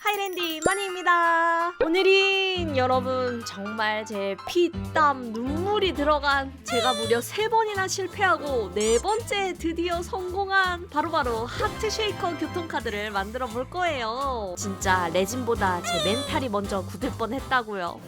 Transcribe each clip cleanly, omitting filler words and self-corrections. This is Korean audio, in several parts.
하이랜디 마니입니다. 오늘은 여러분 정말 제 피, 땀, 눈물이 들어간 제가 무려 3번이나 실패하고 4번째 드디어 성공한 바로바로 하트 쉐이커 교통카드를 만들어 볼 거예요. 진짜 레진보다 제 멘탈이 먼저 굳을 뻔했다고요.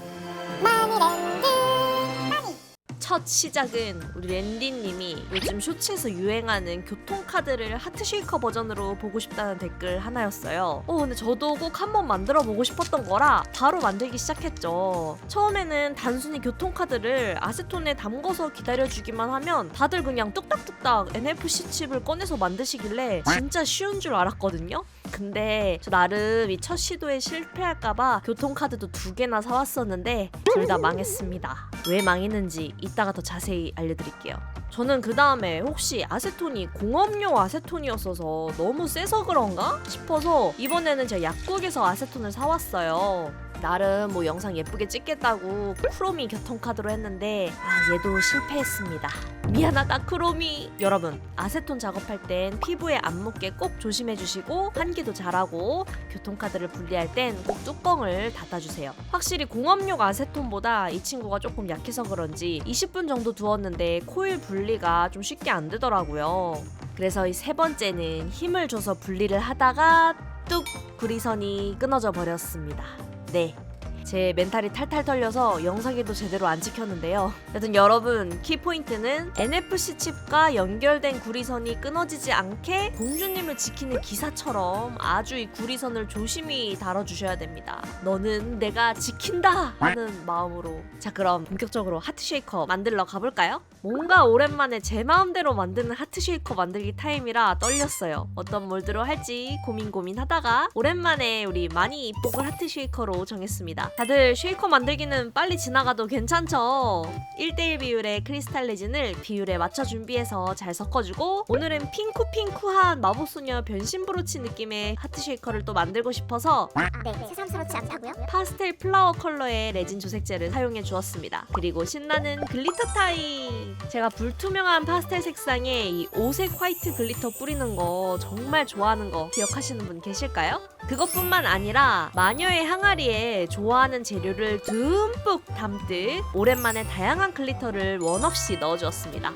첫 시작은 우리 랜디님이 요즘 쇼츠에서 유행하는 교통카드를 하트쉐이커 버전으로 보고 싶다는 댓글 하나였어요. 근데 저도 꼭 한번 만들어 보고 싶었던 거라 바로 만들기 시작했죠. 처음에는 단순히 교통카드를 아세톤에 담궈서 기다려주기만 하면 다들 그냥 뚝딱뚝딱 NFC 칩을 꺼내서 만드시길래 진짜 쉬운 줄 알았거든요. 근데 저 나름 이 첫 시도에 실패할까봐 교통카드도 2개나 사왔었는데 둘 다 망했습니다. 왜 망했는지 이따가 더 자세히 알려드릴게요. 저는 그 다음에 혹시 아세톤이 공업용 아세톤이었어서 너무 세서 그런가 싶어서 이번에는 제가 약국에서 아세톤을 사왔어요. 나름 뭐 영상 예쁘게 찍겠다고 크로미 교통카드로 했는데 얘도 실패했습니다. 미안하다 크로미. 여러분 아세톤 작업할 땐 피부에 안 묻게 꼭 조심해주시고 환기도 잘하고 교통카드를 분리할 땐 꼭 뚜껑을 닫아주세요. 확실히 공업용 아세톤보다 이 친구가 조금 약해서 그런지 20분 정도 두었는데 코일 분리가 좀 쉽게 안 되더라고요. 그래서 이 3번째는 힘을 줘서 분리를 하다가 뚝 구리선이 끊어져 버렸습니다. 네, 제 멘탈이 탈탈 털려서 영상에도 제대로 안 찍혔는데요. 여튼 여러분 키포인트는 NFC 칩과 연결된 구리선이 끊어지지 않게 공주님을 지키는 기사처럼 아주 이 구리선을 조심히 다뤄주셔야 됩니다. 너는 내가 지킨다 하는 마음으로. 자, 그럼 본격적으로 하트쉐이커 만들러 가볼까요? 뭔가 오랜만에 제 마음대로 만드는 하트쉐이커 만들기 타임이라 떨렸어요. 어떤 몰드로 할지 고민하다가 오랜만에 우리 마니 입복을 하트쉐이커로 정했습니다. 다들 쉐이커 만들기는 빨리 지나가도 괜찮죠? 1:1 비율의 크리스탈 레진을 비율에 맞춰 준비해서 잘 섞어주고, 오늘은 핑크한 마법소녀 변신 브로치 느낌의 하트쉐이커를 또 만들고 싶어서 네, 새삼스럽지 않다고요? 파스텔 플라워 컬러의 레진 조색제를 사용해 주었습니다. 그리고 신나는 글리터 타임! 제가 불투명한 파스텔 색상에 이 오색 화이트 글리터 뿌리는 거 정말 좋아하는 거 기억하시는 분 계실까요? 그것뿐만 아니라 마녀의 항아리에 좋아하는 재료를 듬뿍 담듯 오랜만에 다양한 글리터를 원 없이 넣어주었습니다.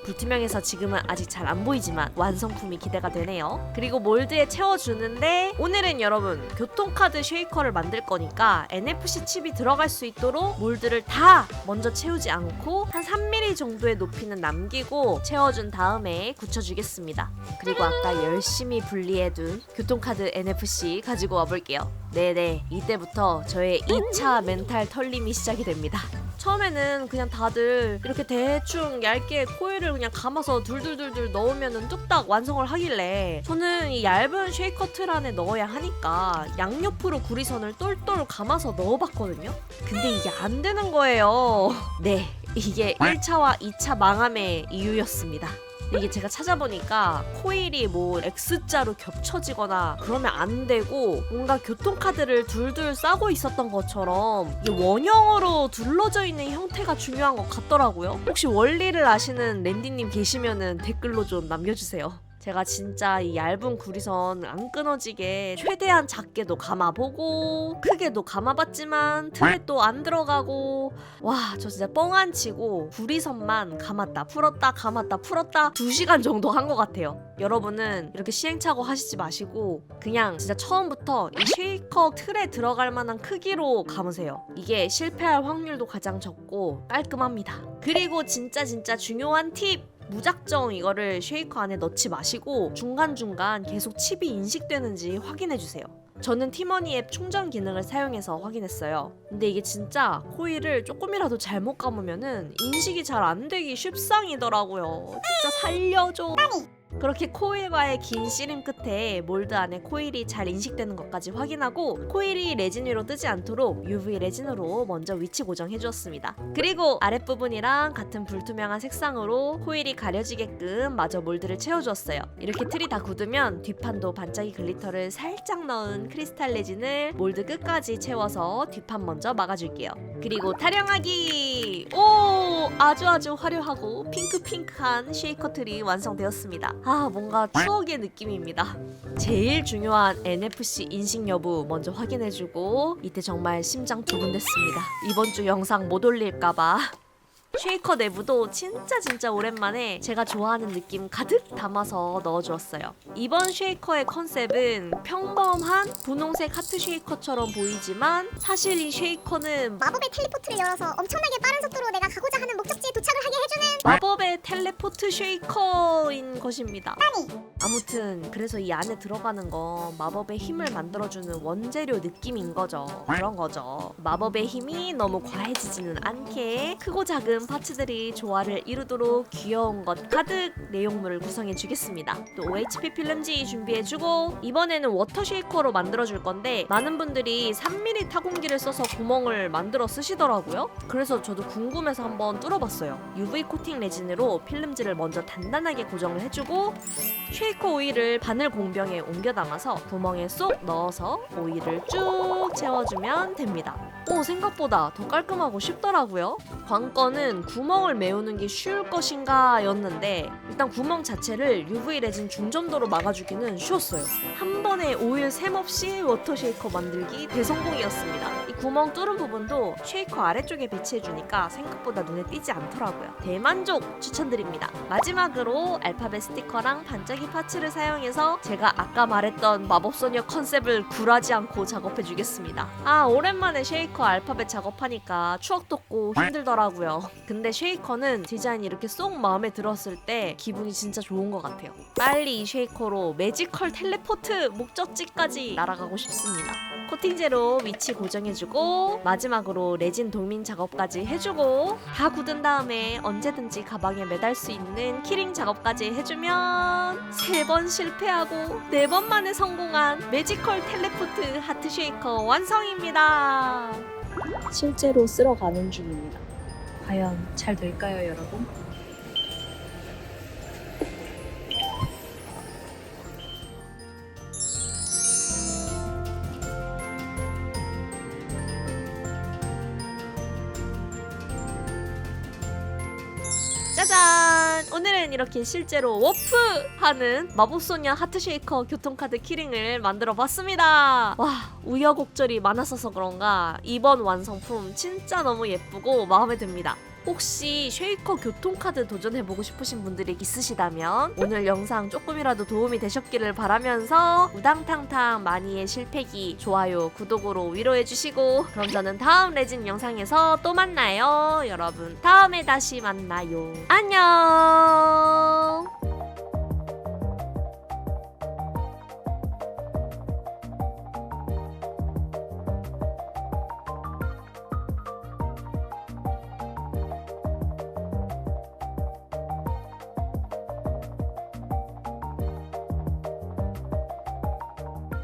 불투명해서 지금은 아직 잘 안 보이지만 완성품이 기대가 되네요. 그리고 몰드에 채워주는데 오늘은 여러분 교통카드 쉐이커를 만들 거니까 NFC 칩이 들어갈 수 있도록 몰드를 다 먼저 채우지 않고 한 3mm 정도의 높이는 남기고 채워준 다음에 굳혀주겠습니다. 그리고 아까 열심히 분리해둔 교통카드 NFC 가지고 와볼게요. 네네, 이때부터 저의 2차 멘탈 털림이 시작이 됩니다. 처음에는 그냥 다들 이렇게 대충 얇게 코일을 그냥 감아서 둘둘둘둘 넣으면 뚝딱 완성을 하길래 저는 이 얇은 쉐이커 틀 안에 넣어야 하니까 양옆으로 구리선을 똘똘 감아서 넣어봤거든요. 근데 이게 안 되는 거예요. 네, 이게 1차와 2차 망함의 이유였습니다. 이게 제가 찾아보니까 코일이 뭐 X자로 겹쳐지거나 그러면 안 되고, 뭔가 교통카드를 둘둘 싸고 있었던 것처럼 이게 원형으로 둘러져 있는 형태가 중요한 것 같더라고요. 혹시 원리를 아시는 랜디님 계시면은 댓글로 좀 남겨주세요. 제가 진짜 이 얇은 구리선 안 끊어지게 최대한 작게도 감아보고 크게도 감아봤지만 틀에 또 안 들어가고, 와, 저 진짜 뻥 안 치고 구리선만 감았다 풀었다 감았다 풀었다 2시간 정도 한 것 같아요. 여러분은 이렇게 시행착오 하시지 마시고 그냥 진짜 처음부터 이 쉐이커 틀에 들어갈 만한 크기로 감으세요. 이게 실패할 확률도 가장 적고 깔끔합니다. 그리고 진짜 중요한 팁! 무작정 이거를 쉐이커 안에 넣지 마시고 중간중간 계속 칩이 인식되는지 확인해주세요. 저는 티머니 앱 충전 기능을 사용해서 확인했어요. 근데 이게 진짜 코일을 조금이라도 잘못 감으면은 인식이 잘 안 되기 쉽상이더라고요. 진짜 살려줘. 그렇게 코일과의 긴 씨름 끝에 몰드 안에 코일이 잘 인식되는 것까지 확인하고 코일이 레진 위로 뜨지 않도록 UV 레진으로 먼저 위치 고정해 주었습니다. 그리고 아랫부분이랑 같은 불투명한 색상으로 코일이 가려지게끔 마저 몰드를 채워주었어요. 이렇게 틀이 다 굳으면 뒷판도 반짝이 글리터를 살짝 넣은 크리스탈 레진을 몰드 끝까지 채워서 뒷판 먼저 막아줄게요. 그리고 타령하기! 오! 아주 화려하고 핑크한 쉐이커틀이 완성되었습니다. 아, 뭔가 추억의 느낌입니다. 제일 중요한 NFC 인식 여부 먼저 확인해주고 이때 정말 심장 두근댔습니다. 이번 주 영상 못 올릴까봐. 쉐이커 내부도 진짜 오랜만에 제가 좋아하는 느낌 가득 담아서 넣어주었어요. 이번 쉐이커의 컨셉은 평범한 분홍색 하트 쉐이커처럼 보이지만 사실 이 쉐이커는 마법의 텔레포트를 열어서 엄청나게 빠른 속도로 내가 가고자 하는 목적지에 도착을 하게 해주는 마법의 텔레포트 쉐이커인 것입니다. 아니 아무튼 그래서 이 안에 들어가는 건 마법의 힘을 만들어주는 원재료 느낌인 거죠. 그런 거죠. 마법의 힘이 너무 과해지지는 않게 크고 작은 파츠들이 조화를 이루도록 귀여운 것 가득 내용물을 구성해 주겠습니다. 또 OHP 필름지 준비해주고 이번에는 워터 쉐이커로 만들어줄 건데 많은 분들이 3mm 타공기를 써서 구멍을 만들어 쓰시더라고요. 그래서 저도 궁금해서 한번 뚫어봤어요. UV 코팅 레진으로 필름지를 먼저 단단하게 고정을 해주고 쉐이커 오일을 바늘 공병에 옮겨 담아서 구멍에 쏙 넣어서 오일을 쭉 채워주면 됩니다. 오, 생각보다 더 깔끔하고 쉽더라고요. 관건은 구멍을 메우는 게 쉬울 것인가 였는데 일단 구멍 자체를 UV 레진 중점도로 막아주기는 쉬웠어요. 한 번에 오일 샘 없이 워터 쉐이커 만들기 대성공이었습니다. 이 구멍 뚫은 부분도 쉐이커 아래쪽에 배치해주니까 생각보다 눈에 띄지 않더라고요. 대만족 추천드립니다. 마지막으로 알파벳 스티커랑 반짝이 파츠를 사용해서 제가 아까 말했던 마법소녀 컨셉을 굴하지 않고 작업해주겠습니다. 아, 오랜만에 쉐이커 알파벳 작업하니까 추억 돋고 힘들더라고요. 근데 쉐이커는 디자인이 이렇게 쏙 마음에 들었을 때 기분이 진짜 좋은 것 같아요. 빨리 이 쉐이커로 매지컬 텔레포트 목적지까지 날아가고 싶습니다. 코팅제로 위치 고정해주고 마지막으로 레진 도민 작업까지 해주고 다 굳은 다음에 언제든지 가방에 매달 수 있는 키링 작업까지 해주면 3번 실패하고 4번 만에 성공한 매지컬 텔레포트 하트 쉐이커 완성입니다. 실제로 쓸어 가는 중입니다. 과연 잘 될까요, 여러분? 짜잔! 오늘은 이렇게 실제로 워프하는 마법소녀 하트쉐이커 교통카드 키링을 만들어봤습니다. 와, 우여곡절이 많았어서 그런가 이번 완성품 진짜 너무 예쁘고 마음에 듭니다. 혹시 쉐이커 교통카드 도전해보고 싶으신 분들이 있으시다면 오늘 영상 조금이라도 도움이 되셨기를 바라면서 우당탕탕 마니의 실패기 좋아요 구독으로 위로해주시고 그럼 저는 다음 레진 영상에서 또 만나요. 여러분 다음에 다시 만나요. 안녕.